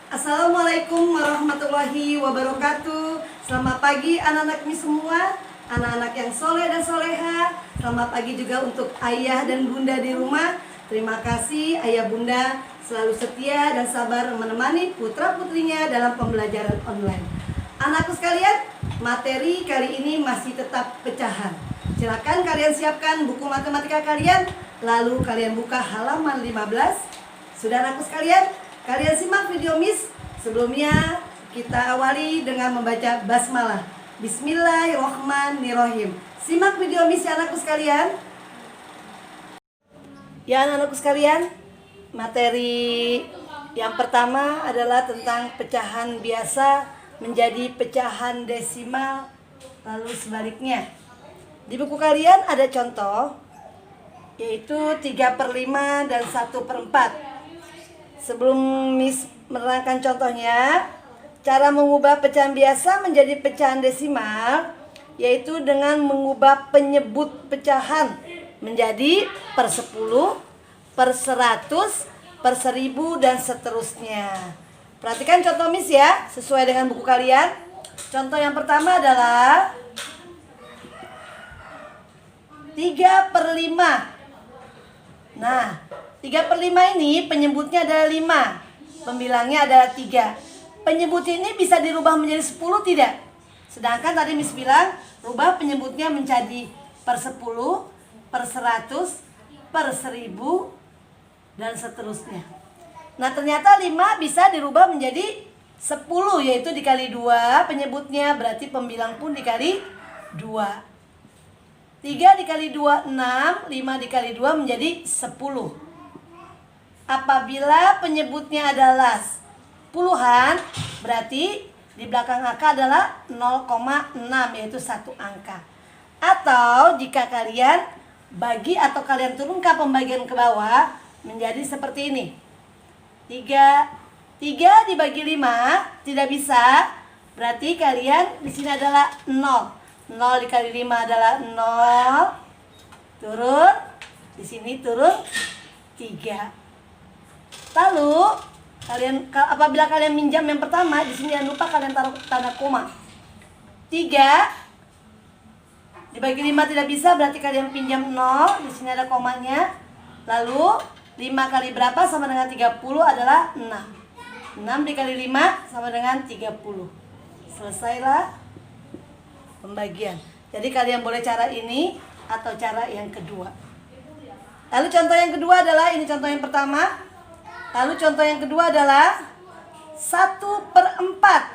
Assalamualaikum warahmatullahi wabarakatuh. Selamat pagi anak-anak mi semua, anak-anak yang soleh dan soleha. Selamat pagi juga untuk ayah dan bunda di rumah. Terima kasih ayah bunda selalu setia dan sabar menemani putra-putrinya dalam pembelajaran online. Anakku sekalian, materi kali ini masih tetap pecahan. Silakan kalian siapkan buku matematika kalian, lalu kalian buka halaman 15. Sudah anakku sekalian, kalian simak video Miss. Sebelumnya kita awali dengan membaca basmalah. Bismillahirrahmanirrahim. Simak video Miss ya anakku sekalian. Ya anak-anakku sekalian, materi yang pertama adalah tentang pecahan biasa menjadi pecahan desimal, lalu sebaliknya. Di buku kalian ada contoh, yaitu 3/5 dan 1/4. Sebelum Miss menerangkan contohnya, cara mengubah pecahan biasa menjadi pecahan desimal yaitu dengan mengubah penyebut pecahan menjadi per 10, per 100, per 1000 dan seterusnya. Perhatikan contoh Miss ya, sesuai dengan buku kalian. Contoh yang pertama adalah 3/5. Nah, 3/5 ini penyebutnya adalah 5, pembilangnya adalah 3. Penyebut ini bisa dirubah menjadi 10 tidak? Sedangkan tadi Miss bilang rubah penyebutnya menjadi per 10, per 100, per 1000 dan seterusnya. Nah, ternyata 5 bisa dirubah menjadi 10, yaitu dikali 2 penyebutnya, berarti pembilang pun dikali 2. 3 dikali 2, 6, 5 dikali 2 menjadi 10. Apabila penyebutnya adalah puluhan, berarti di belakang angka adalah 0,6, yaitu 1 angka. Atau jika kalian bagi atau kalian turunkan pembagian ke bawah menjadi seperti ini. 3 dibagi 5 tidak bisa, berarti kalian di sini adalah 0. 0 dikali 5 adalah 0. Turun, di sini turun 3. Lalu apabila kalian minjam yang pertama, di sini jangan lupa kalian taruh tanda koma. 3 dibagi 5 tidak bisa, berarti kalian pinjam 0, di sini ada komanya. Lalu 5 kali berapa sama dengan 30 adalah 6. 6 dikali 5 sama dengan 30. Selesailah pembagian. Jadi kalian boleh cara ini atau cara yang kedua. Lalu contoh yang kedua adalah, ini contoh yang pertama. Lalu contoh yang kedua adalah 1/4.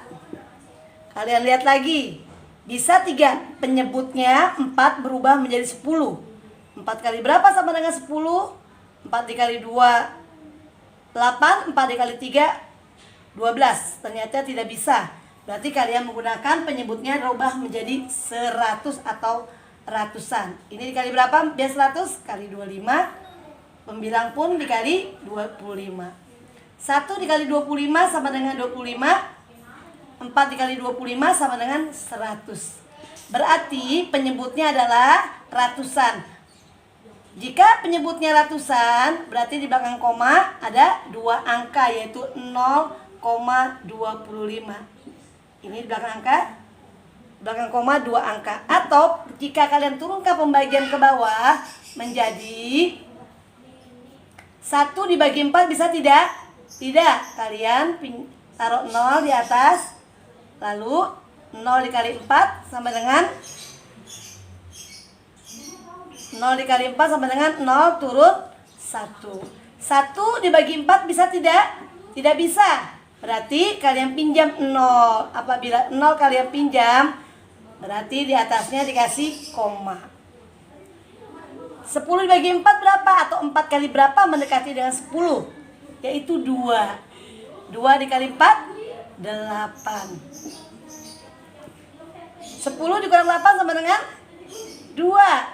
Kalian lihat lagi. Bisa 3. Penyebutnya 4 berubah menjadi 10. 4 kali berapa sama dengan 10? 4 dikali 2, 8. 4 dikali 3, 12. Ternyata tidak bisa. Berarti kalian menggunakan penyebutnya rubah menjadi 100 atau ratusan. Ini dikali berapa? Biar 100 kali 25. Pembilang pun dikali 25. 1 dikali 25 sama dengan 25. 4 dikali 25 sama dengan 100. Berarti penyebutnya adalah ratusan. Jika penyebutnya ratusan, berarti di belakang koma ada 2 angka, yaitu 0,25. Ini di belakang angka, belakang koma 2 angka. Atau jika kalian turunkan pembagian ke bawah menjadi 1 dibagi 4 bisa tidak? Tidak. Kalian taruh 0 di atas. Lalu 0 dikali 4 sama dengan 0 dikali 4 sama dengan 0 turun 1. 1 dibagi 4 bisa tidak? Tidak bisa. Berarti kalian pinjam 0. Apabila 0 kalian pinjam, berarti di atasnya dikasih koma. 10 dibagi 4 berapa? Atau 4 kali berapa mendekati dengan 10? Yaitu 2. 2 dikali 4, 8. 10 dikurang 8 sama dengan 2.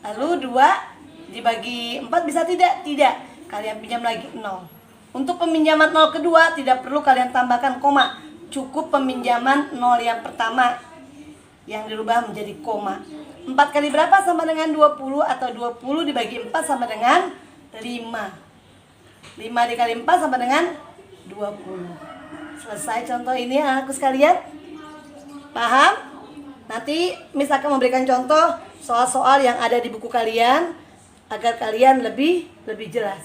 Lalu 2 dibagi 4 bisa tidak? Tidak. Kalian pinjam lagi 0. Untuk peminjaman 0 kedua tidak perlu kalian tambahkan koma. Cukup peminjaman 0 yang pertama yang dirubah menjadi koma. 4 kali berapa sama dengan 20? Atau 20 dibagi 4 sama dengan 5. 5 dikali 4 sama dengan 25. 20. Selesai contoh ini anakku sekalian. Paham? Nanti Miss akan memberikan contoh soal-soal yang ada di buku kalian agar kalian lebih jelas.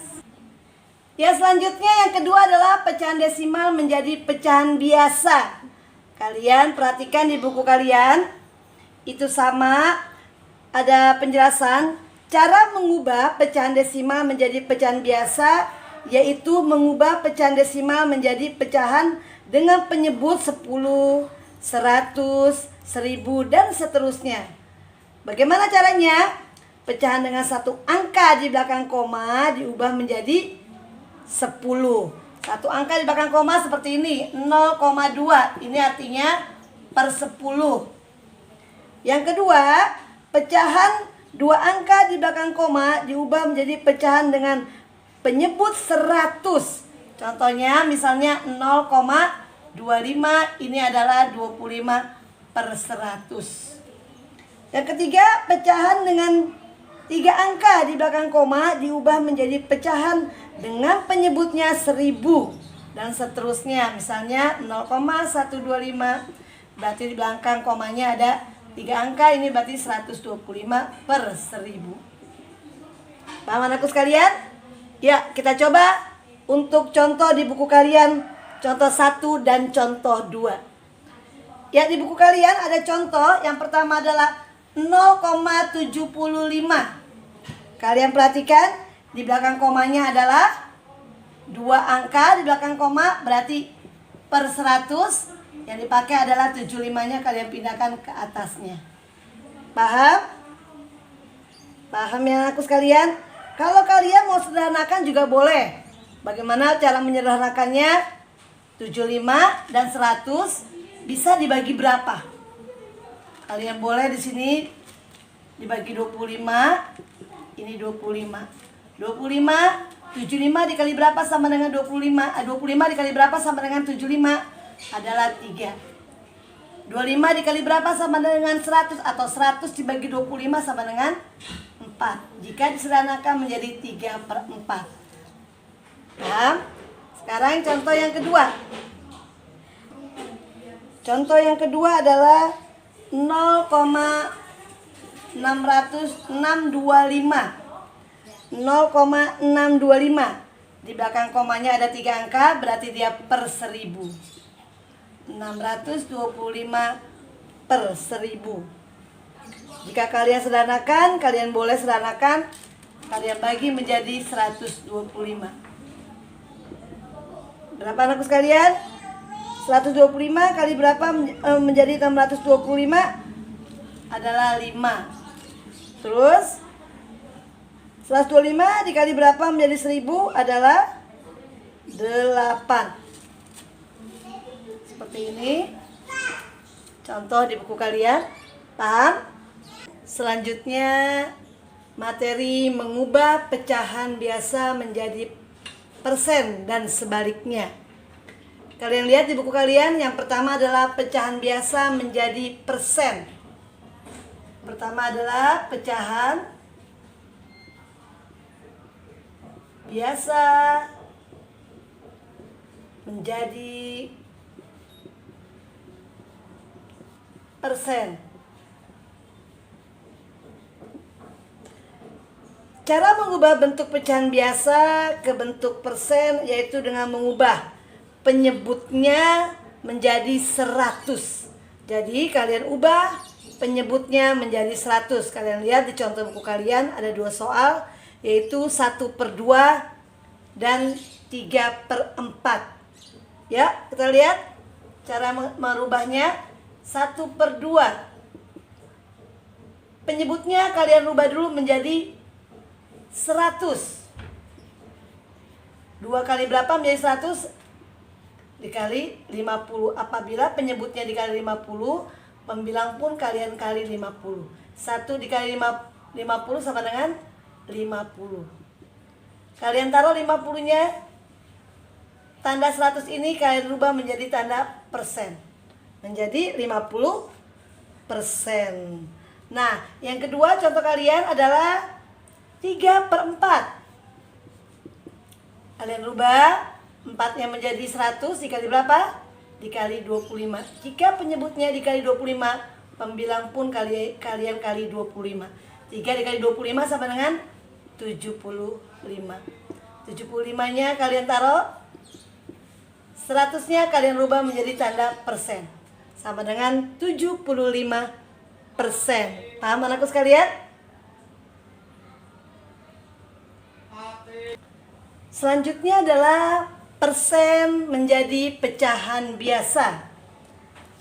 Ya, selanjutnya yang kedua adalah pecahan desimal menjadi pecahan biasa. Kalian perhatikan di buku kalian, itu sama ada penjelasan cara mengubah pecahan desimal menjadi pecahan biasa, yaitu mengubah pecahan desimal menjadi pecahan dengan penyebut 10, 100, 1000 dan seterusnya. Bagaimana caranya? Pecahan dengan satu angka di belakang koma diubah menjadi 10. Satu angka di belakang koma seperti ini, 0,2. Ini artinya per 10. Yang kedua, pecahan dua angka di belakang koma diubah menjadi pecahan dengan penyebut 100. Contohnya misalnya 0,25, ini adalah 25 per 100. Yang ketiga, pecahan dengan 3 angka di belakang koma diubah menjadi pecahan dengan penyebutnya 1000 dan seterusnya. Misalnya 0,125, berarti di belakang komanya ada 3 angka, ini berarti 125 per 1000. Paham anakku sekalian? Ya, kita coba untuk contoh di buku kalian, contoh 1 dan contoh 2. Ya, di buku kalian ada contoh, yang pertama adalah 0,75. Kalian perhatikan, di belakang komanya adalah 2 angka di belakang koma, berarti per 100. Yang dipakai adalah 75-nya, kalian pindahkan ke atasnya. Paham? Paham ya aku sekalian? Kalau kalian mau sederhanakan juga boleh. Bagaimana cara menyederhanakannya? 75 dan 100 bisa dibagi berapa? Kalian boleh di sini dibagi 25. Ini 25. 25, 75 dikali berapa sama dengan 25? 25 dikali berapa sama dengan 75? Adalah 3. 25 dikali berapa sama dengan 100? Atau 100 dibagi 25 sama dengan 4. Jika disederhanakan menjadi 3/4. Paham? Sekarang contoh yang kedua. Contoh yang kedua adalah 0,625. 0,625. Di belakang komanya ada 3 angka, berarti dia per 1000. 625 per 1000. Jika kalian sederhanakan, kalian boleh sederhanakan, kalian bagi menjadi 125. Berapa anakku sekalian? 125 kali berapa menjadi 625? Adalah 5. Terus 125 dikali berapa menjadi 1000? Adalah 8. Seperti ini contoh di buku kalian. Paham? Selanjutnya materi mengubah pecahan biasa menjadi persen dan sebaliknya. Kalian lihat di buku kalian, yang pertama adalah pecahan biasa menjadi persen. Pertama adalah pecahan biasa menjadi persen. Cara mengubah bentuk pecahan biasa ke bentuk persen yaitu dengan mengubah penyebutnya menjadi 100. Jadi kalian ubah penyebutnya menjadi 100. Kalian lihat di contoh buku kalian ada 2 soal, yaitu 1/2 dan 3/4. Ya, kita lihat cara merubahnya. 1/2. Penyebutnya kalian rubah dulu menjadi 100. 2 kali berapa menjadi 100? Dikali 50. Apabila penyebutnya dikali 50, pembilang pun kalian kali 50. 1 dikali 50 sama dengan 50. Kalian taruh 50-nya, tanda 100 ini kalian rubah menjadi tanda persen, menjadi 50%. Nah, yang kedua contoh kalian adalah 3/4. Kalian rubah 4-nya menjadi 100 dikali berapa? Dikali 25. Jika penyebutnya dikali 25, pembilang pun kalian kali 25. 3 dikali 25 sama dengan 75. 75-nya kalian taruh, 100-nya kalian rubah menjadi tanda persen, sama dengan 75%. Paham anakku sekalian? Selanjutnya adalah persen menjadi pecahan biasa.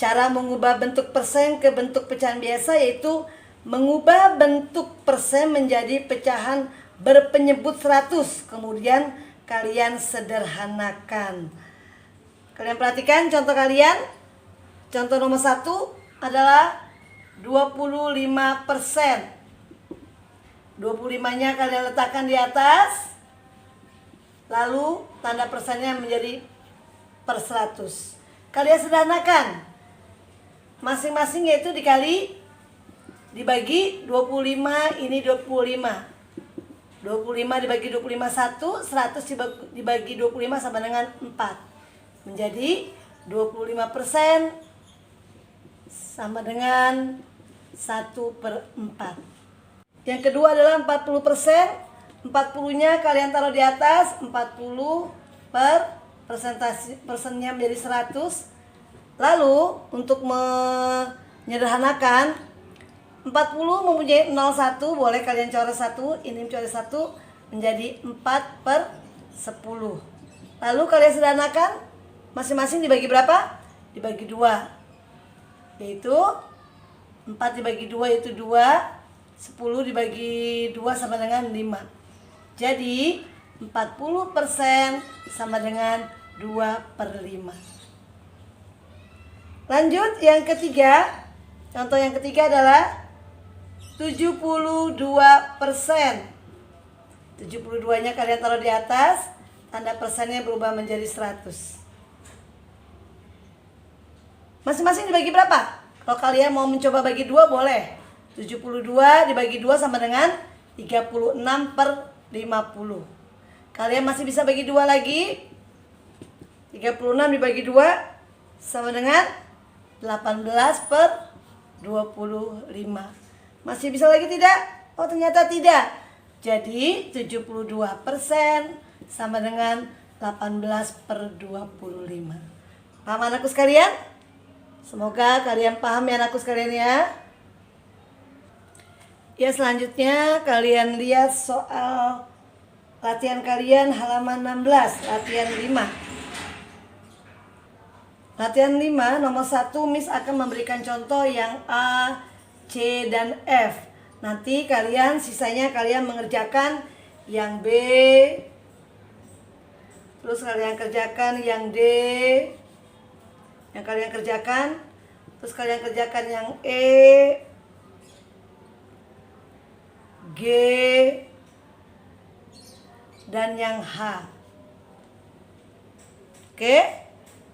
Cara mengubah bentuk persen ke bentuk pecahan biasa yaitu mengubah bentuk persen menjadi pecahan berpenyebut 100. Kemudian kalian sederhanakan. Kalian perhatikan contoh kalian. Contoh nomor 1 adalah 25%. 25-nya kalian letakkan di atas. Lalu tanda persennya menjadi per 100. Kalian sederhanakan. Masing-masing yaitu dibagi 25, ini 25. 25 dibagi 25 1, 100 dibagi 25 sama dengan 4. Menjadi 25% sama dengan 1/4. Yang kedua adalah 40%. 40-nya kalian taruh di atas, 40 per persennya menjadi 100. Lalu untuk menyederhanakan, 40 mempunyai 01, boleh kalian coret 1, ini coret 1, menjadi 4/10. Lalu kalian sederhanakan, masing-masing dibagi berapa? Dibagi 2, yaitu 4 dibagi 2 yaitu 2, 10 dibagi 2 sama dengan 5. Jadi 40% sama dengan 2/5. Lanjut yang ketiga. Contoh yang ketiga adalah 72%. 72-nya kalian taruh di atas, tanda persennya berubah menjadi 100. Masing-masing dibagi berapa? Kalau kalian mau mencoba bagi 2 boleh. 72 dibagi 2 sama dengan 36/50. Kalian masih bisa bagi 2 lagi. 36 dibagi 2 sama dengan 18/25. Masih bisa lagi tidak? Oh ternyata tidak. Jadi 72% sama dengan 18/25. Paham anakku sekalian? Semoga kalian paham ya anakku sekalian ya. Ya selanjutnya kalian lihat soal latihan kalian halaman 16, latihan 5. Latihan 5 nomor 1 Miss akan memberikan contoh yang A, C, dan F. Nanti kalian sisanya kalian mengerjakan yang B, terus kalian kerjakan yang D, yang kalian kerjakan, terus kalian kerjakan yang E, G, dan yang H. Oke,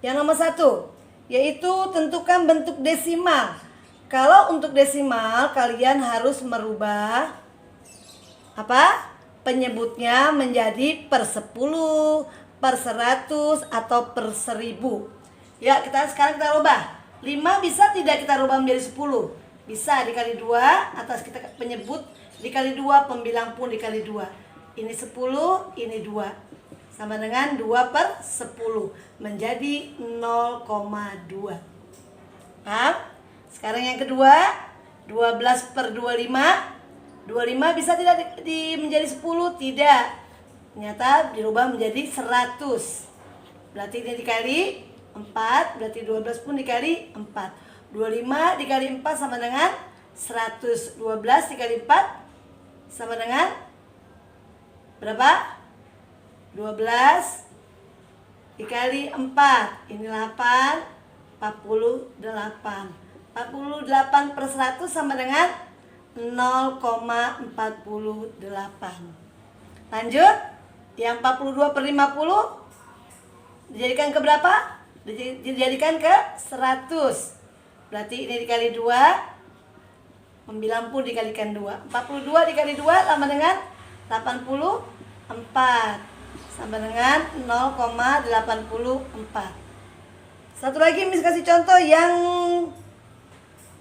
yang nomor 1 yaitu tentukan bentuk desimal. Kalau untuk desimal kalian harus merubah apa? Penyebutnya menjadi per 10, per 100 atau per 1000. Ya, kita rubah. 5 bisa tidak kita rubah menjadi 10? Bisa, dikali 2 atas kita penyebut, dikali 2 pembilang pun dikali 2. Ini 10, ini 2. Sama dengan 2/10 menjadi 0,2. Paham? Sekarang yang kedua, 12/25. 25 bisa tidak menjadi 10? Tidak. Ternyata dirubah menjadi 100. Berarti ini dikali 4, berarti 12 pun dikali 4. 25 dikali 4 sama dengan 100. 12 dikali 4 sama dengan berapa? 12 dikali 4. Ini 8, 48. 48/100 sama dengan 0,48. Lanjut, yang 42/50 dijadikan ke berapa? Dijadikan ke 100. Berarti ini dikali 2, pembilang pun dikalikan 2. 42 dikali 2 sama dengan 84. sama dengan 0,84. Satu lagi Miss kasih contoh yang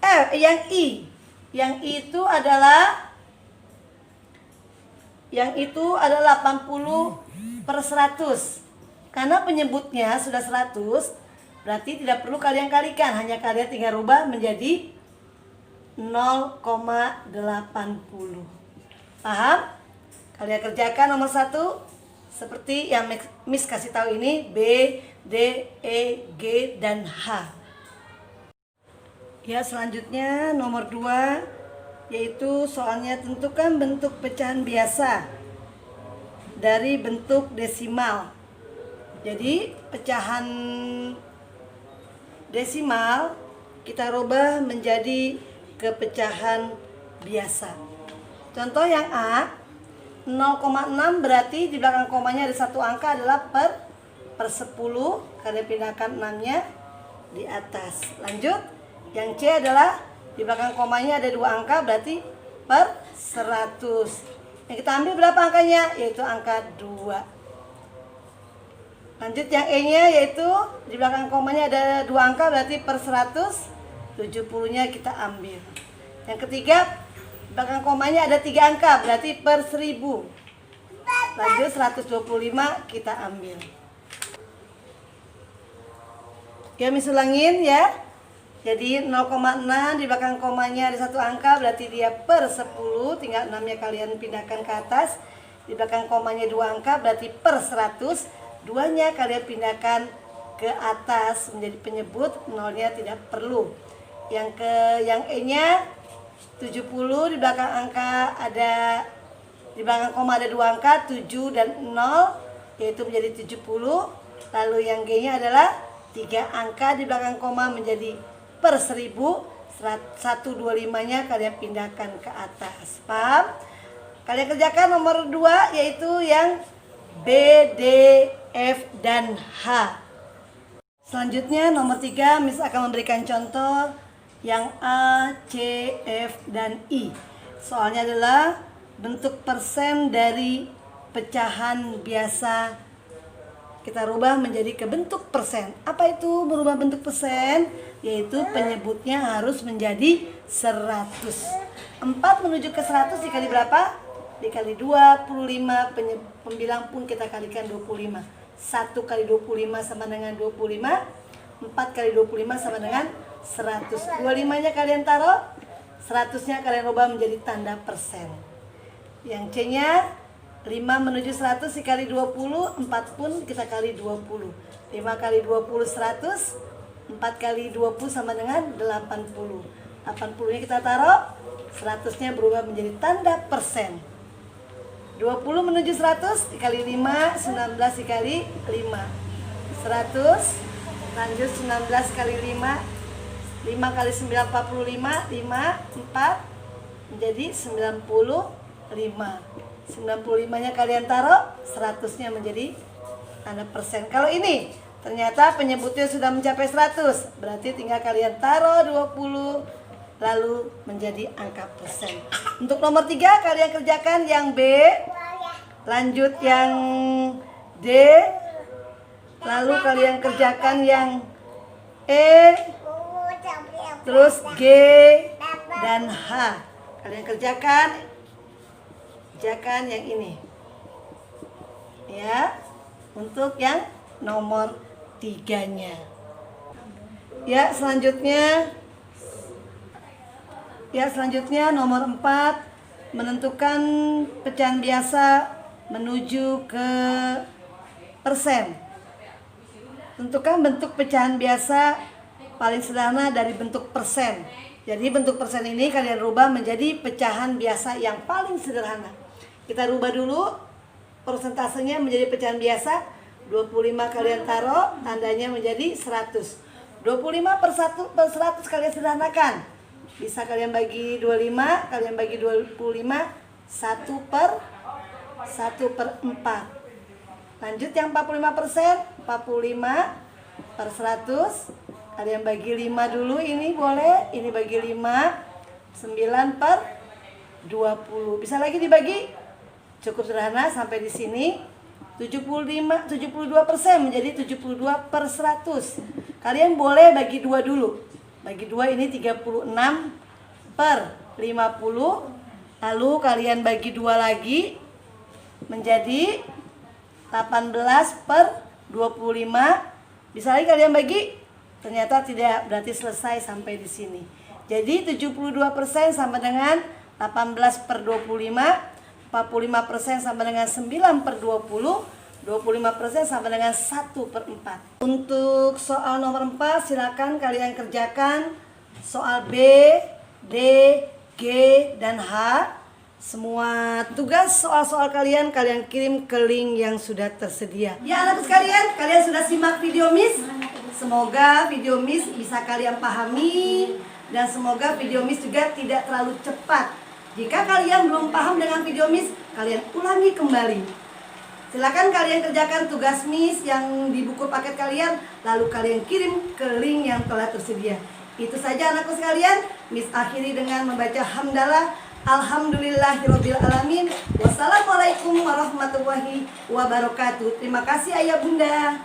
I. Yang I itu adalah 80/100. Karena penyebutnya sudah 100, berarti tidak perlu kalian kalikan, hanya kalian tinggal rubah menjadi 0,80. Paham? Kalian kerjakan nomor 1 seperti yang Miss kasih tahu ini, B, D, E, G, dan H. Ya, selanjutnya nomor 2, yaitu soalnya tentukan bentuk pecahan biasa dari bentuk desimal. Jadi pecahan desimal kita rubah menjadi ke pecahan biasa. Contoh yang A, 0,6 berarti di belakang komanya ada satu angka adalah per 10. Kalian pindahkan 6-nya di atas. Lanjut, yang C adalah di belakang komanya ada 2 angka berarti per 100. Yang kita ambil berapa angkanya? Yaitu angka 2. Lanjut yang E-nya, yaitu di belakang komanya ada 2 angka berarti per 100. 70-nya kita ambil. Yang ketiga, di belakang komanya ada 3 angka berarti per 1000. Lanjut 125 kita ambil. Ya, Miss ulangin ya. Jadi 0,6 di belakang komanya ada 1 angka berarti dia per 10. Tinggal 6-nya kalian pindahkan ke atas. Di belakang komanya 2 angka berarti per 100. 2-nya kalian pindahkan ke atas menjadi penyebut, 0-nya tidak perlu. Yang E-nya 70, di belakang angka ada, di belakang koma ada 2 angka 7 dan 0, yaitu menjadi 70. Lalu yang G-nya adalah 3 angka di belakang koma menjadi per 1000. 125-nya kalian pindahkan ke atas. Paham? Kalian kerjakan nomor 2, yaitu yang B, D, F, dan H. Selanjutnya nomor 3, Miss akan memberikan contoh yang A, C, F, dan I. Soalnya adalah bentuk persen dari pecahan biasa kita rubah menjadi ke bentuk persen. Apa itu berubah bentuk persen? Yaitu penyebutnya harus menjadi 100. 4 menuju ke 100 dikali berapa? Dikali 25, pembilang pun kita kalikan 25. 1 kali 25 sama dengan 25. 4 kali 25 sama dengan 100. 25-nya kalian taruh, 100-nya kalian rubah menjadi tanda persen. Yang C-nya 5 menuju 100 dikali 20, 4 pun kita kali 20. 5 kali 20 100, 4 kali 20 sama dengan 80. 80-nya kita taruh, 100-nya berubah menjadi tanda persen. 20 menuju 100 dikali 5, 19 dikali 5. 100, lanjut 19 kali 5. 5 kali 9, 45, 5, 4 menjadi 95. 95-nya kalian taruh, 100-nya menjadi tanda persen. Kalau ini ternyata penyebutnya sudah mencapai 100, berarti tinggal kalian taruh 20 lalu menjadi angka persen. Untuk nomor 3 kalian kerjakan yang B, lanjut yang D, lalu kalian kerjakan yang E, terus G dan H. Kalian kerjakan yang ini. Ya, untuk yang nomor 3-nya. Ya, selanjutnya nomor 4, menentukan pecahan biasa menuju ke persen. Tentukan bentuk pecahan biasa paling sederhana dari bentuk persen. Jadi bentuk persen ini kalian rubah menjadi pecahan biasa yang paling sederhana. Kita rubah dulu persentasenya menjadi pecahan biasa. 25 kalian taruh, tandanya menjadi 100. 25 per 100 kalian sederhanakan. Bisa kalian bagi 25, kalian bagi 25, 1 per 4. Lanjut yang 45%, 45 per 100. Kalian bagi 5 dulu, ini boleh, ini bagi 5, 9 per 20. Bisa lagi dibagi, cukup sederhana sampai di sini. 72% menjadi 72/100. Kalian boleh bagi 2 dulu. Bagi 2 ini 36/50. Lalu kalian bagi 2 lagi menjadi 18/25. Bisa lagi kalian bagi. Ternyata tidak, berarti selesai sampai di sini. Jadi 72% sama dengan 18/25, 45% sama dengan 9/20, 25% sama dengan 1/4. Untuk soal nomor 4 silakan kalian kerjakan soal B, D, G, dan H. Semua tugas soal-soal kalian kirim ke link yang sudah tersedia. Ya anakku sekalian, kalian sudah simak video Miss? Semoga video Miss bisa kalian pahami dan semoga video Miss juga tidak terlalu cepat. Jika kalian belum paham dengan video Miss, kalian ulangi kembali. Silakan kalian kerjakan tugas Miss yang di buku paket kalian, lalu kalian kirim ke link yang telah tersedia. Itu saja anakku sekalian. Miss akhiri dengan membaca hamdalah. Alhamdulillahirobbilalamin. Wassalamualaikum warahmatullahi wabarakatuh. Terima kasih ayah bunda.